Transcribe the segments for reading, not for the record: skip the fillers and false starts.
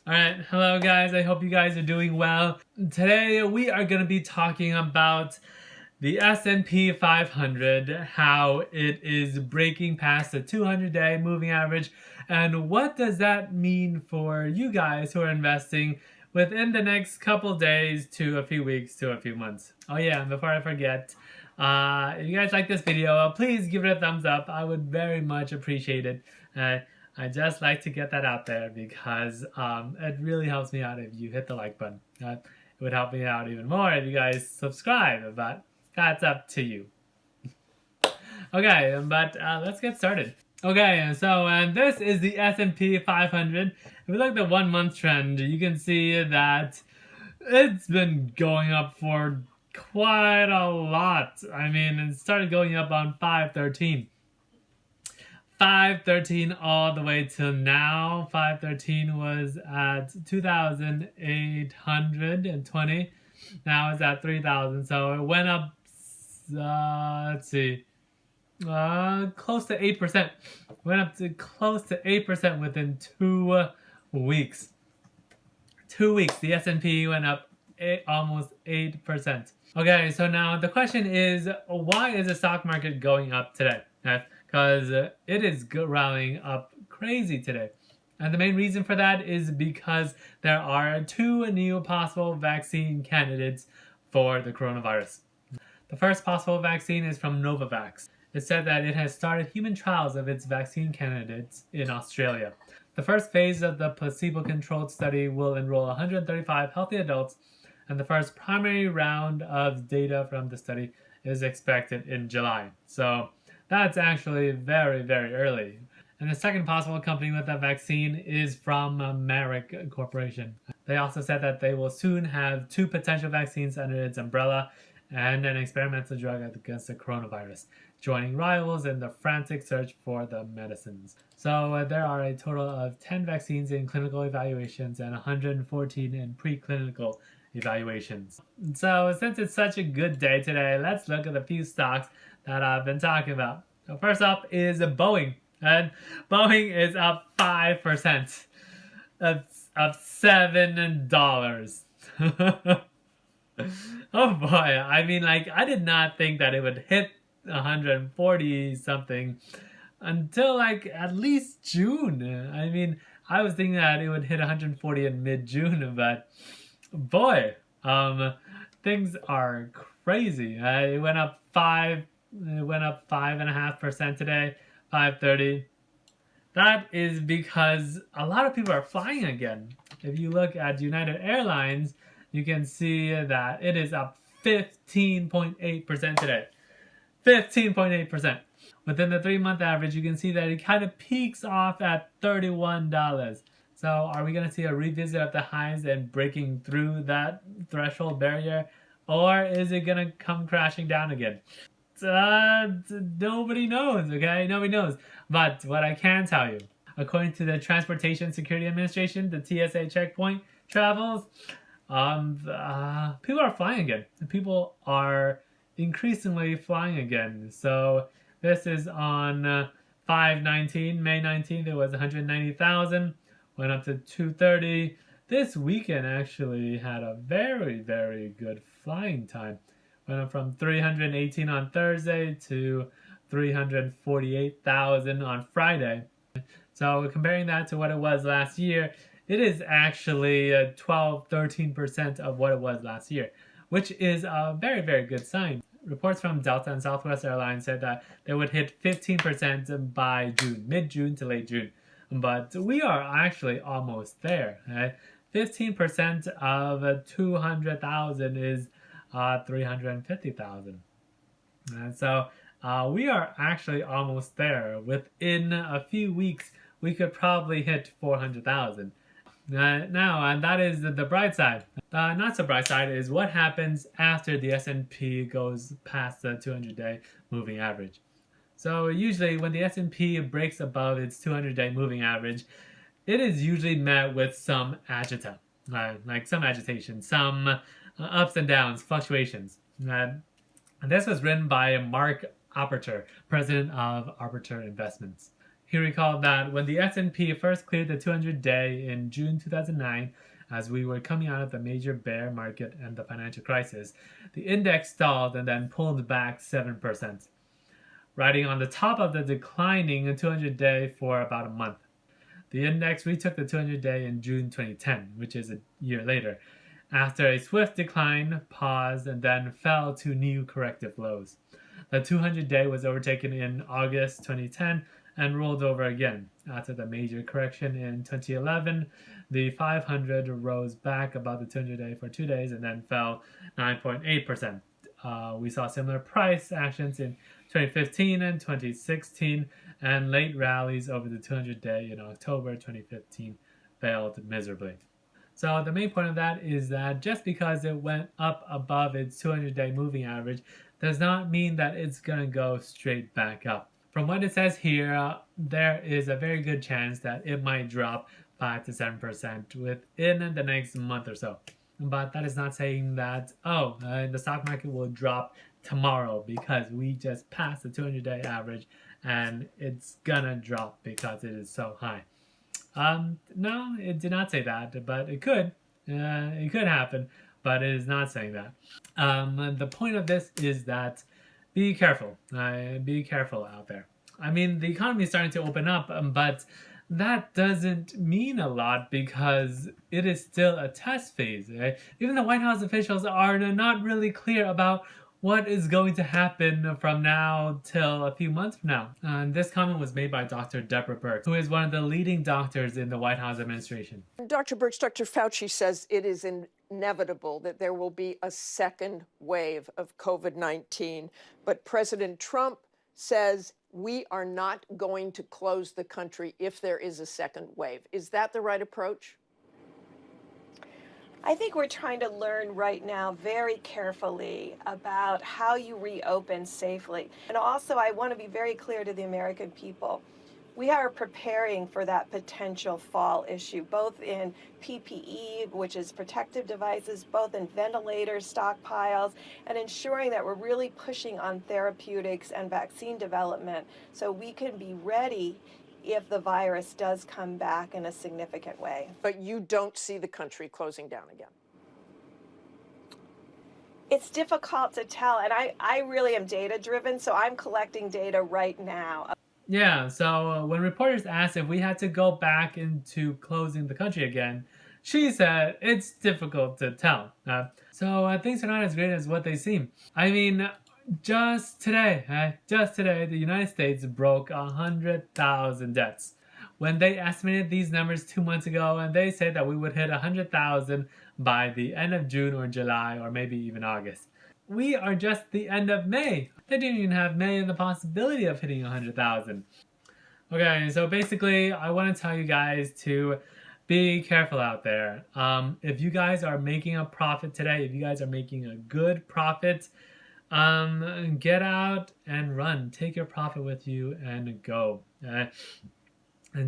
Alright, hello guys, I hope you guys are doing well. Today we are going to be talking about the S&P 500, how it is breaking past the 200-day moving average, and what does that mean for you guys who are investing within the next couple days to a few weeks to a few months. Oh yeah, and before I forget, if you guys like this video, please give it a thumbs up. I would very much appreciate it. I just like to get that out there because it really helps me out if you hit the like button. It would help me out even more if you guys subscribe, but that's up to you. Okay, but let's get started. Okay, so this is the S&P 500. If we look at the 1 month trend, you can see that it's been going up for quite a lot. I mean, it started going up on 513. 513 all the way till now. 513 was at 2,820. Now it's at 3,000. So it went up, let's see, close to 8%. Went up to close to 8% within 2 weeks. 2 weeks, the S&P went up almost 8%. Okay, so now the question is, why is the stock market going up today? Because it is rallying up crazy today. And the main reason for that is because there are 2 new possible vaccine candidates for the coronavirus. The first possible vaccine is from Novavax. It said that it has started human trials of its vaccine candidates in Australia. The first phase of the placebo-controlled study will enroll 135 healthy adults, and the first primary round of data from the study is expected in July. So that's actually very, very early. And the second possible company with that vaccine is from Merck Corporation. They also said that they will soon have 2 potential vaccines under its umbrella and an experimental drug against the coronavirus, joining rivals in the frantic search for the medicines. So there are a total of 10 vaccines in clinical evaluations and 114 in preclinical evaluations. So since it's such a good day today, let's look at a few stocks that I've been talking about. So first up is Boeing, and Boeing is up 5%. That's up $7. Oh boy, I mean, like, I did not think that it would hit 140 something until like at least June. I mean, I was thinking that it would hit 140 in mid-June, but boy, things are crazy. It went up 5.5% today, 530. That is because a lot of people are flying again. If you look at United Airlines, you can see that it is up 15.8% today. 15.8%. Within the 3-month average, you can see that it kind of peaks off at $31. So are we going to see a revisit of the highs and breaking through that threshold barrier? Or is it going to come crashing down again? Nobody knows, okay? Nobody knows. But what I can tell you, according to the Transportation Security Administration, the TSA checkpoint travels, people are flying again. People are increasingly flying again. So this is on 5/19, May 19th, it was 190,000, went up to 230. This weekend actually had a very, very good flying time. Went up from 318 on Thursday to 348,000 on Friday. So comparing that to what it was last year, it is actually 12-13% of what it was last year, which is a very, very good sign. Reports from Delta and Southwest Airlines said that they would hit 15% by June, mid-June to late June. But we are actually almost there. Right? 15% of 200,000 is 350,000. And so we are actually almost there. Within a few weeks, we could probably hit 400,000. Now, and that is the bright side. The not so bright side is what happens after the S&P goes past the 200-day moving average. So usually when the S&P breaks above its 200-day moving average, it is usually met with some like some agitation, some ups and downs, fluctuations. And this was written by Mark Arbiter, president of Arbiter Investments. He recalled that when the S&P first cleared the 200-day in June 2009, as we were coming out of the major bear market and the financial crisis, the index stalled and then pulled back 7%, riding on the top of the declining 200-day for about a month. The index retook the 200-day in June 2010, which is a year later, after a swift decline, paused, and then fell to new corrective lows. The 200-day was overtaken in August 2010 and rolled over again. After the major correction in 2011, the 500 rose back above the 200-day for 2 days and then fell 9.8%. We saw similar price actions in 2015 and 2016, and late rallies over the 200-day in October 2015 failed miserably. So the main point of that is that just because it went up above its 200-day moving average does not mean that it's going to go straight back up. From what it says here, there is a very good chance that it might drop 5 to 7% within the next month or so. But that is not saying that, the stock market will drop tomorrow because we just passed the 200-day average and it's gonna drop because it is so high. No, it did not say that, but it could. It could happen, but it is not saying that. The point of this is that be careful. Be careful out there. I mean, the economy is starting to open up, but that doesn't mean a lot because it is still a test phase. Right? Even the White House officials are not really clear about what is going to happen from now till a few months from now. And this comment was made by Dr. Deborah Birx, who is one of the leading doctors in the White House administration. Dr. Birx, Dr. Fauci says it is inevitable that there will be a second wave of COVID-19, but President Trump says we are not going to close the country if there is a second wave. Is that the right approach? I think we're trying to learn right now very carefully about how you reopen safely. And also, I want to be very clear to the American people. We are preparing for that potential fall issue, both in PPE, which is protective devices, both in ventilators, stockpiles, and ensuring that we're really pushing on therapeutics and vaccine development so we can be ready if the virus does come back in a significant way. But you don't see the country closing down again? It's difficult to tell, and I really am data-driven, so I'm collecting data right now. Yeah, so when reporters asked if we had to go back into closing the country again, she said it's difficult to tell. So things are not as great as what they seem. I mean, just today, the United States broke 100,000 deaths. When they estimated these numbers 2 months ago, and they said that we would hit 100,000 by the end of June or July or maybe even August. We are just the end of May. They didn't even have May and the possibility of hitting 100,000. Okay, so basically, I want to tell you guys to be careful out there. If you guys are making a profit today, if you guys are making a good profit, get out and run. Take your profit with you and go. And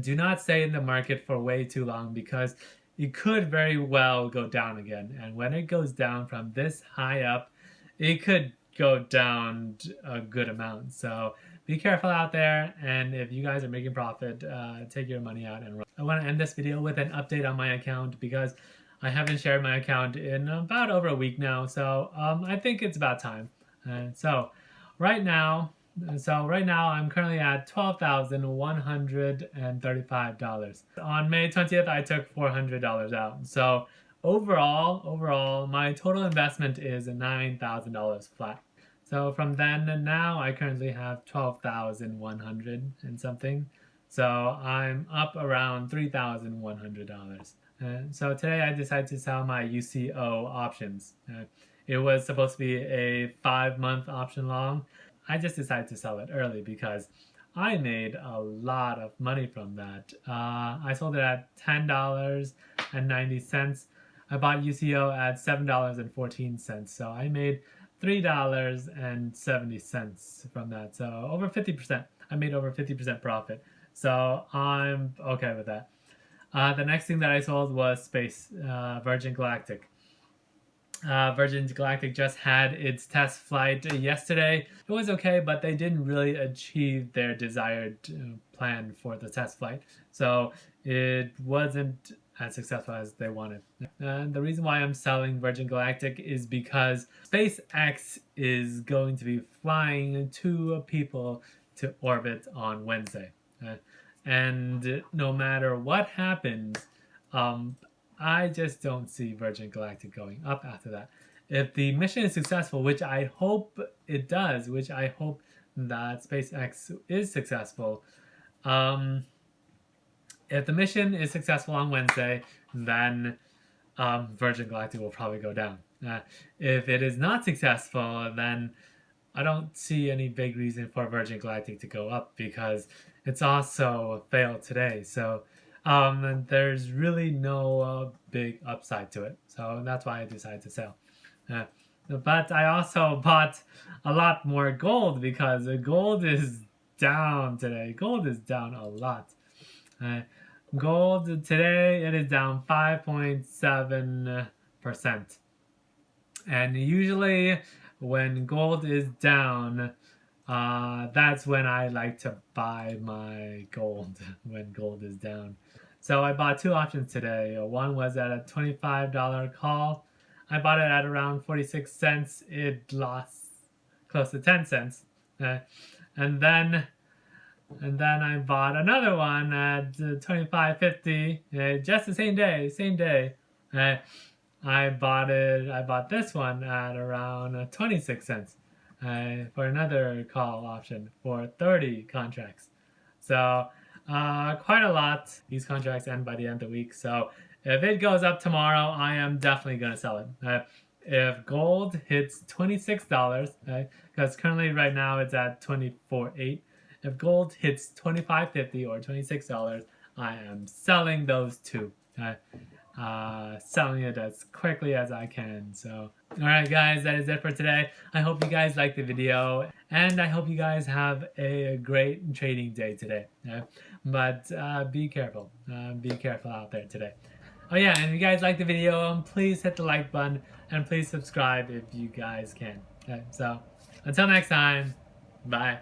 do not stay in the market for way too long because it could very well go down again. And when it goes down from this high up, it could go down a good amount. So be careful out there. And if you guys are making profit, take your money out and run. I want to end this video with an update on my account because I haven't shared my account in about over a week now. So I think it's about time. So right now I'm currently at $12,135. On May 20th, I took $400 out. So overall, my total investment is $9,000 flat. So from then and now, I currently have 12,100 and something. So I'm up around $3,100. So today I decided to sell my UCO options. It was supposed to be a 5-month option long. I just decided to sell it early because I made a lot of money from that. I sold it at $10.90. I bought UCO at $7.14. So I made $3.70 from that. So over 50%. I made over 50% profit. So I'm okay with that. The next thing that I sold was Space, Virgin Galactic. Virgin Galactic just had its test flight yesterday. It was okay, but they didn't really achieve their desired plan for the test flight. So it wasn't as successful as they wanted. And the reason why I'm selling Virgin Galactic is because SpaceX is going to be flying 2 people to orbit on Wednesday. And no matter what happens, I just don't see Virgin Galactic going up after that. If the mission is successful, which I hope it does, which I hope that SpaceX is successful, if the mission is successful on Wednesday, then Virgin Galactic will probably go down. If it is not successful, then I don't see any big reason for Virgin Galactic to go up because it's also failed today. So there's really no big upside to it. So that's why I decided to sell. But I also bought a lot more gold because gold is down today. Gold is down a lot. Gold today, it is down 5.7%. And usually when gold is down, that's when I like to buy my gold, when gold is down. So I bought 2 options today. One was at a $25 call. I bought it at around 46 cents. It lost close to 10 cents. And then I bought another one at $25.50. Just the same day. I bought this one at around 26 cents for another call option for 30 contracts. So quite a lot. These contracts end by the end of the week. So if it goes up tomorrow, I am definitely going to sell it. If gold hits $26, because currently right now it's at $24.8. If gold hits $25.50 or $26, I am selling those 2. Selling it as quickly as I can. So alright guys, that is it for today. I hope you guys liked the video and I hope you guys have a great trading day today. But be careful out there today. Oh yeah, and if you guys like the video, please hit the like button and please subscribe if you guys can. So until next time, bye.